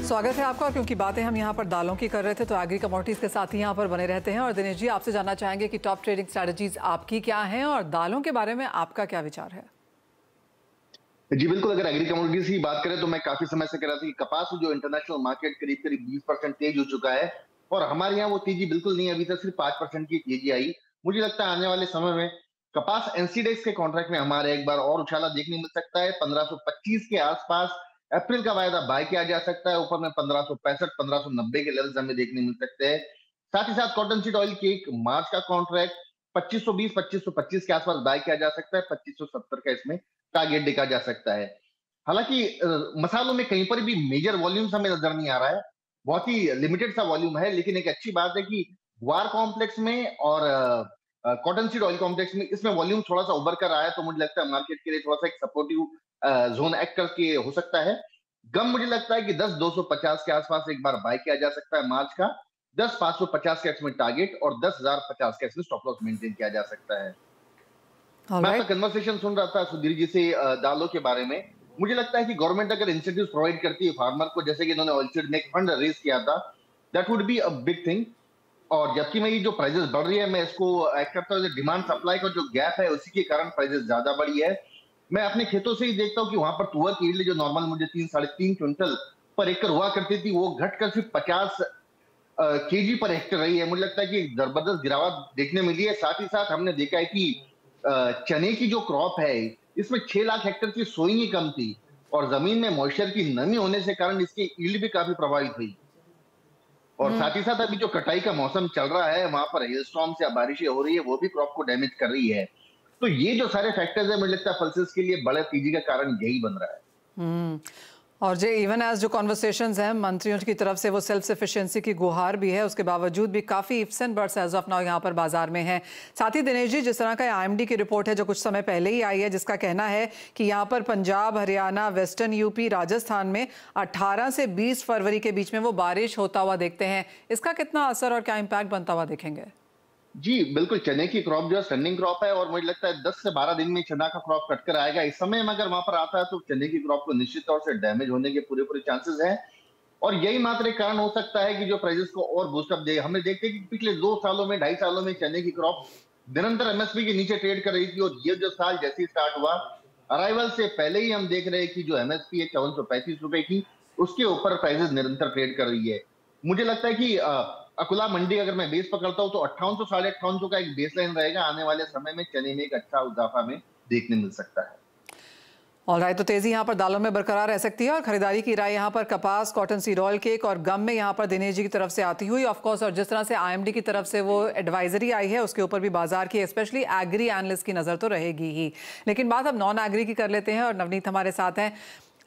स्वागत है आपका। क्योंकि बातें हम यहाँ पर दालों की कर रहे थे तो एग्री कमोडिटीज के साथ ही यहाँ पर बने रहते हैं। और दिनेश जी, आपसे जानना चाहेंगे कि टॉप ट्रेडिंग स्ट्रैटेजीज आपकी क्या हैं और दालों के बारे में आपका क्या विचार है? जी बिल्कुल, अगर एग्री कमोडिटीज की बात करें तो मैं काफी समय से कह रहा था कि कपास जो इंटरनेशनल मार्केट करीब 20% तेज हो चुका है और हमारे यहाँ वो तेजी बिल्कुल नहीं है। अभी तक सिर्फ 5% की तेजी आई। मुझे लगता है आने वाले समय में कपास एनसीडेक्स के कॉन्ट्रैक्ट में हमारे एक बार और उछाला देखने मिल सकता है। 1525 के आसपास अप्रैल का वायदा बाय किया जा सकता है। ऊपर में 1565 1590 के लेवल्स हमें देखने मिल सकते हैं। साथ ही साथ कॉटन सीड ऑयल के एक मार्च का कॉन्ट्रैक्ट 2520 2525 के आसपास बाय किया जा सकता है। 2570 का इसमें टारगेट देखा जा सकता है। हालांकि मसालों में कहीं पर भी मेजर वॉल्यूम्स हमें नजर नहीं आ रहा है। बहुत ही लिमिटेड सा वॉल्यूम है। लेकिन एक अच्छी बात है कि वार कॉम्प्लेक्स में और कॉटन सीड ऑयल कॉम्प्लेक्स में इसमें वॉल्यूम थोड़ा सा उभर कर आया, तो मुझे लगता है मार्केट के लिए थोड़ा सा एक सपोर्टिव जोन एक्ट करके हो सकता है। गम मुझे लगता है कि 10,250 के आसपास एक बार बाय किया जा सकता है मार्च का। 10,550 का इसमें टारगेट और 10,050 का इसमें स्टॉप लॉस मेंटेन किया जा सकता है। मैं आपका कन्वर्सेशन सुन रहा था सुधीर जी से दालों के बारे में। मुझे लगता है कि गवर्नमेंट अगर इंसेंटिव्स प्रोवाइड करती है फार्मर को, जैसे कि इन्होंने ऑइलसीड में एक फंड रेज किया था, that would be a big thing. और जबकि मैं ये जो प्राइसेस बढ़ रही है, मैं इसको एक्ट करता हूँ डिमांड सप्लाई का जो गैप है उसी के कारण प्राइसेस ज्यादा बढ़ी है। मैं अपने खेतों से ही देखता हूँ कि वहां पर तुअर की यील्ड जो नॉर्मल मुझे 3 साढ़े 3 क्विंटल पर एकड़ हुआ करती थी, वो घटकर सिर्फ 50 केजी पर हेक्टेयर रही है। मुझे लगता है कि जबरदस्त गिरावट देखने मिली है। साथ ही साथ हमने देखा है कि चने की जो क्रॉप है, इसमें 6 लाख हेक्टेयर की सोइंग ही कम थी और जमीन में मॉइस्चर की नमी होने से कारण इसकी यील्ड भी काफी प्रभावित हुई। और साथ ही साथ अभी जो कटाई का मौसम चल रहा है, वहां पर हेल स्टॉर्म्स या बारिशें हो रही है, वो भी क्रॉप को डैमेज कर रही है। तो ये जो सारे फैक्टर्स है, मुझे लगता है पल्सेस के लिए बड़े तेजी का कारण यही बन रहा है। और जो इवन एज जो कॉन्वर्सेशंस हैं मंत्रियों की तरफ से, वो सेल्फ सफिशिएंसी की गुहार भी है, उसके बावजूद भी काफ़ी ifs and buts as of now यहाँ पर बाजार में है। साथ ही दिनेश जी, जिस तरह का आईएमडी की रिपोर्ट है जो कुछ समय पहले ही आई है, जिसका कहना है कि यहाँ पर पंजाब, हरियाणा, वेस्टर्न यूपी, राजस्थान में 18 से 20 फरवरी के बीच में वो बारिश होता हुआ देखते हैं। इसका कितना असर और क्या इम्पैक्ट बनता हुआ देखेंगे? जी बिल्कुल, चने की क्रॉप जो है स्टैंडिंग क्रॉप है और मुझे लगता है 10 से 12 दिन में चना का क्रॉप कट कर आएगा। इस समय में अगर वहां पर आता है तो चने की क्रॉप को निश्चित तौर से डैमेज होने के पूरे पूरे चांसेस हैं। और यही मात्र एक कारण हो सकता है कि जो प्राइसेस को और बूस्टअप दे। हमने देखते हैं कि पिछले 2 सालों में, 2.5 सालों में चने की क्रॉप निरंतर एमएसपी के नीचे ट्रेड कर रही थी और ये जो साल जैसे ही स्टार्ट हुआ, अराइवल से पहले ही हम देख रहे हैं कि जो एमएसपी है 5435 रुपए की, उसके ऊपर प्राइसेस निरंतर ट्रेड कर रही है। मुझे लगता है कि अकुला मंडी अगर मैं बेस पकड़ता हूं तो 5800 साढ़े 5800 का एक बेसलाइन रहेगा। आने वाले समय में चने में एक अच्छा इजाफा में देखने मिल सकता है। ऑलराइट, तो तेजी यहाँ पर दालों में बरकरार रह सकती है और खरीदारी की राय यहाँ पर कपास, कॉटन सीड ऑयल केक और गम में यहाँ पर दिनेश जी की तरफ से आती हुई ऑफ कोर्स। और जिस तरह से आईएमडी की तरफ से वो एडवाइजरी आई है, उसके ऊपर भी बाजार की स्पेशली एग्री एनालिस्ट की नजर तो रहेगी ही। लेकिन बात अब नॉन एग्री की कर लेते हैं और नवनीत हमारे साथ हैं।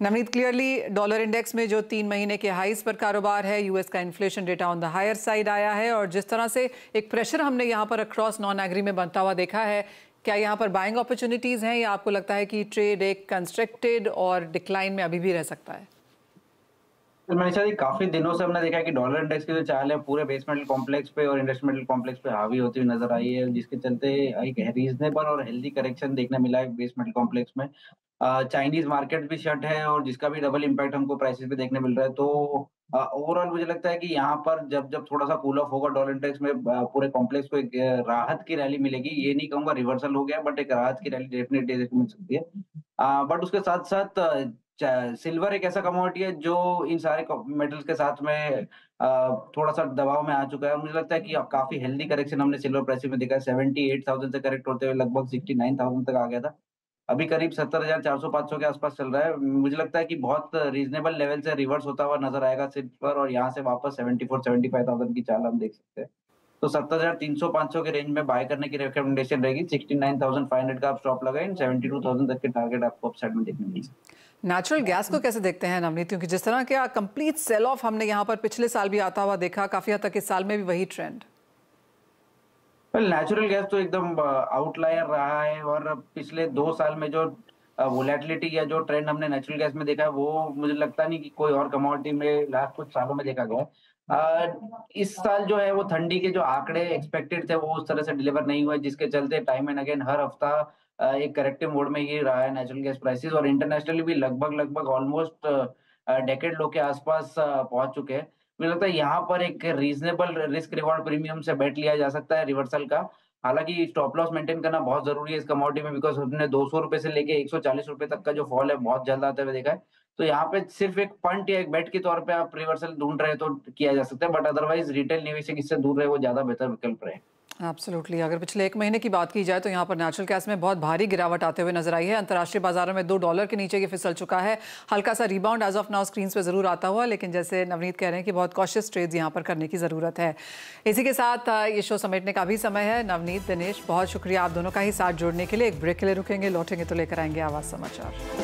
नवनीत, क्लियरली डॉलर इंडेक्स में जो 3 महीने के हाईज पर कारोबार है, यूएस का inflation data on the higher side आया है और जिस तरह से एक प्रेशर हमने यहाँ पर अक्रॉस नॉन एग्री में बनता हुआ देखा है, क्या यहाँ पर बाइंग अपॉर्चुनिटीज हैं या आपको लगता है कि ट्रेड एक कंस्ट्रक्टेड और डिक्लाइन में अभी भी रह सकता है? मनीषा जी, काफी दिनों से हमने देखा है कि डॉलर इंडेक्स की जो चाल है पूरे बेस मेटल कॉम्प्लेक्स पे और इंडस्ट्रियल मेटल कॉम्प्लेक्स पे हावी होती हुई नजर आई है, जिसके चलते एक रीजनेबल और हेल्दी करेक्शन देखने मिला है बेस मेटल कॉम्प्लेक्स में। चाइनीज मार्केट भी शट है और जिसका भी डबल इम्पैक्ट हमको प्राइसेस पे देखने मिल रहा है। तो ओवरऑल मुझे लगता है कि यहाँ पर जब जब थोड़ा सा कूल ऑफ होगा डॉलर इंडेक्स में, पूरे कॉम्प्लेक्स को एक राहत की रैली मिलेगी। ये नहीं कहूंगा रिवर्सल हो गया, बट एक राहत की रैली डेफिनेटली देखने मिल सकती है। बट उसके साथ साथ सिल्वर एक ऐसा कमोडिटी है जो इन सारे मेटल्स के साथ में थोड़ा सा दबाव में आ चुका है। मुझे लगता है कि अब काफी हेल्दी करेक्शन हमने सिल्वर प्राइस में देखा है। 78,000 से करेक्ट होते हुए लगभग 69,000 तक आ गया था। अभी करीब 70,400-500 के आसपास चल रहा है। मुझे लगता है कि बहुत रीजनेबल लेवल से रिवर्स होता हुआ नजर आएगा सिल्वर और यहाँ से वापस 74,000-75,000 की चाल हम देख सकते हैं। तो 70,300-500 के रेंज में बाय करने की रिकमेंडेशन रहेगी। 69,500 का आप स्टॉप लगाएं, 72,000 तक के टारगेट आपको अपसाइड में देखने मिलेंगे। नेचुरल गैस को कैसे देखते हैं नवनीत? क्योंकि जिस तरह का कंप्लीट सेल ऑफ हमने यहाँ पर पिछले साल भी आता हुआ देखा, काफी हद तक इस साल में भी वही ट्रेंड। नेचुरल गैस तो एकदम आउटलायर रहा है और पिछले 2 साल में जो वोलेटिलिटी या जो ट्रेंड हमने नेचुरल गैस में देखा है, वो मुझे लगता नहीं कि कोई और कमोडिटी में लास्ट कुछ सालों में देखा गया है। इस साल जो है वो ठंडी के जो आंकड़े एक्सपेक्टेड थे वो उस तरह से डिलीवर नहीं हुए, जिसके चलते टाइम एंड अगेन हर हफ्ता एक करेक्टिव मोड में ये रहा है नेचुरल गैस प्राइसेस। और इंटरनेशनली भी लगभग लगभग ऑलमोस्ट डेकेड लो के आसपास पहुंच चुके हैं। मुझे लगता है यहाँ पर एक रीजनेबल रिस्क रिवॉर्ड प्रीमियम से बेट लिया जा सकता है रिवर्सल का। हालांकि स्टॉप लॉस मेंटेन करना बहुत जरूरी है इस कमोडिटी में, बिकॉज हमने 200 रुपए से लेके 140 रुपए तक का जो फॉल है बहुत जल्द आते हुए देखा है। तो यहाँ पे सिर्फ एक पंट या एक बेट के तौर पे आप रिवर्सल ढूंढ रहे हैं तो किया जा सकता है, बट अदरवाइज रिटेल निवेशक इससे दूर रहे वो ज्यादा बेहतर विकल्प रहे। एब्सोल्युटली। अगर पिछले 1 महीने की बात की जाए तो यहाँ पर नेचुरल गैस में बहुत भारी गिरावट आते हुए नजर आई है। अंतर्राष्ट्रीय बाजारों में $2 के नीचे ये फिसल चुका है। हल्का सा rebound as of now screen पे जरूर आता हुआ, लेकिन जैसे नवनीत कह रहे हैं कि बहुत कॉशियस ट्रेड्स यहाँ पर करने की ज़रूरत है। इसी के साथ ये शो समेटने का भी समय है। नवनीत, दिनेश, बहुत शुक्रिया आप दोनों का ही साथ जोड़ने के लिए। एक ब्रेक के लिए रुकेंगे, लौटेंगे तो लेकर आएंगे आवाज़ समाचार।